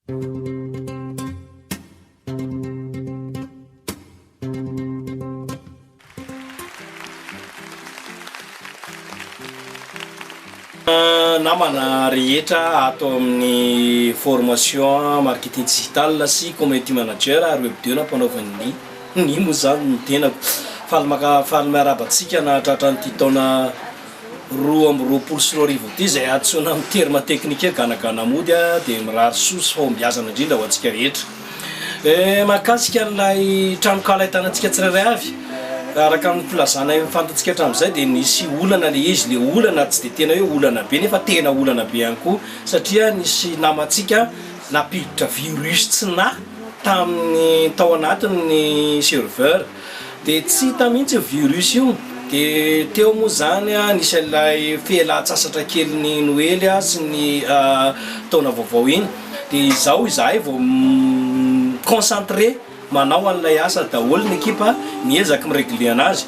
namana rehetra atao amin'ny formation marketing digital sy community manager ary webdeo nampanaovan'ny moa zany no tenako faly miarabantsika na tratran'ity taona 2020 ty zay atsona amin'ny terme technique ganagana mody dia mirary sosy fahombiazana indrindra ho antsika rehetra mahakasika an'ilay tranokala hitanantsika tsirairay avy araka amin'ny filazana fantatsika hatramin'izay dia nisy olana le izy le olana tsy dia tena hoe olana be nefa tena olana be ihany koa satria nisy namantsika napiditra virus tsy na tamin'ny tao anatin'ny serveur dia tsy hita mihitsy virus io dia teo moa zany nisy an'ilay felan-tsasatra kely ny noely sy ny taona vaovao iny dia izao izahay vao concentré manao an'ilay asa daholo ny ekipa miezaka miregle anazy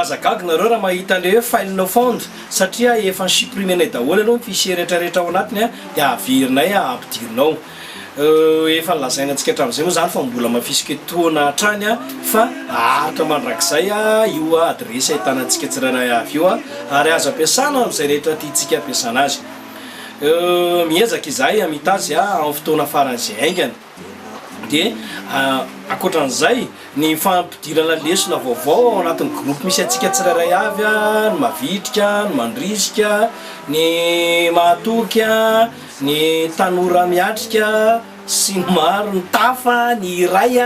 azagaga nareo raha mahita le file no fond satria efa supprimenay daholo aloha ny fichier rehetrarehetra ao anatiny dia averinay ampidirinao efa nolazaina antsika hatramin'izay moa zany fa mbola mafisika toana hatrany fa ahatra mandrakizay io adresy ahitanantsika tsirairay avy io ary azo ampiasana amin'izay rehetra tiantsika ampiasana azy miezaka izahay amitazy amin'ny fotoana faran'izay aingana dia akoatran'izay ny fampidirana lesona vaovao ao anatin'ny groupe misy antsika tsirairay avy ny mavitrika ny mandrisika ny mahatoky ny tanora miatrika sy ny maro ny tafa ny iray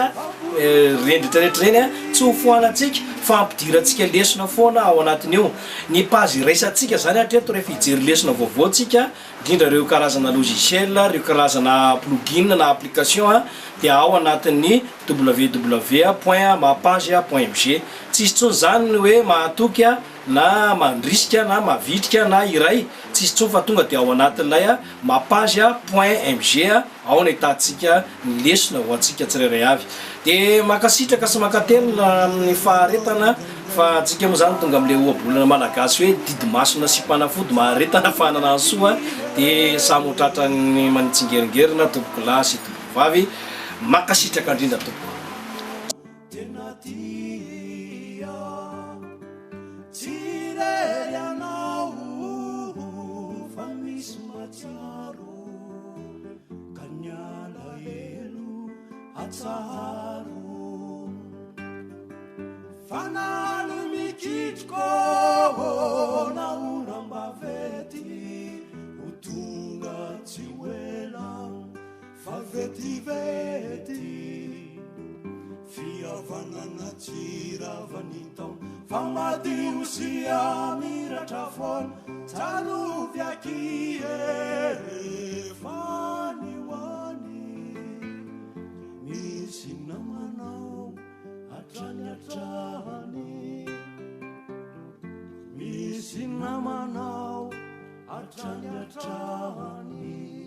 rendritrehetra reny tsy ho foanantsika fampidirantsika lesona foana ao anatiny io ny page iraisantsika zany hatreto rehefa hijery lesona vaovao tsika indrindra reo karazana logiciel reo karazana plugin na application dia ao anatin'ny www.mapage.mg tsisy tsony zany hoe mahatoky na mandrisika na mavitrika na iray tsisy tsony fa tonga dia ao anatin'ilay mapage.mg ao ny ahitantsika ny lesona ho antsika tsirairay avy dia makasitraka sy makatelona amin'ny faharetana fa atsika moa zany tonga amin'ilay ohabolana malagasy hoe didimasona sy mpanafody maharetana fanana ny soa dia samy hotratra ny manitsingeringerina tompoko lahy sy tompoko vavy makasitraka indrindra tompoko fanalo mikitriko na orambavety ho tonga tsy hoela fa vetivety fihavanana tsiravany tao fa madio sy amiratra foana tsarovy akie fany hoany misy namanao hatrany hatrany misy namanao hatrany hatrany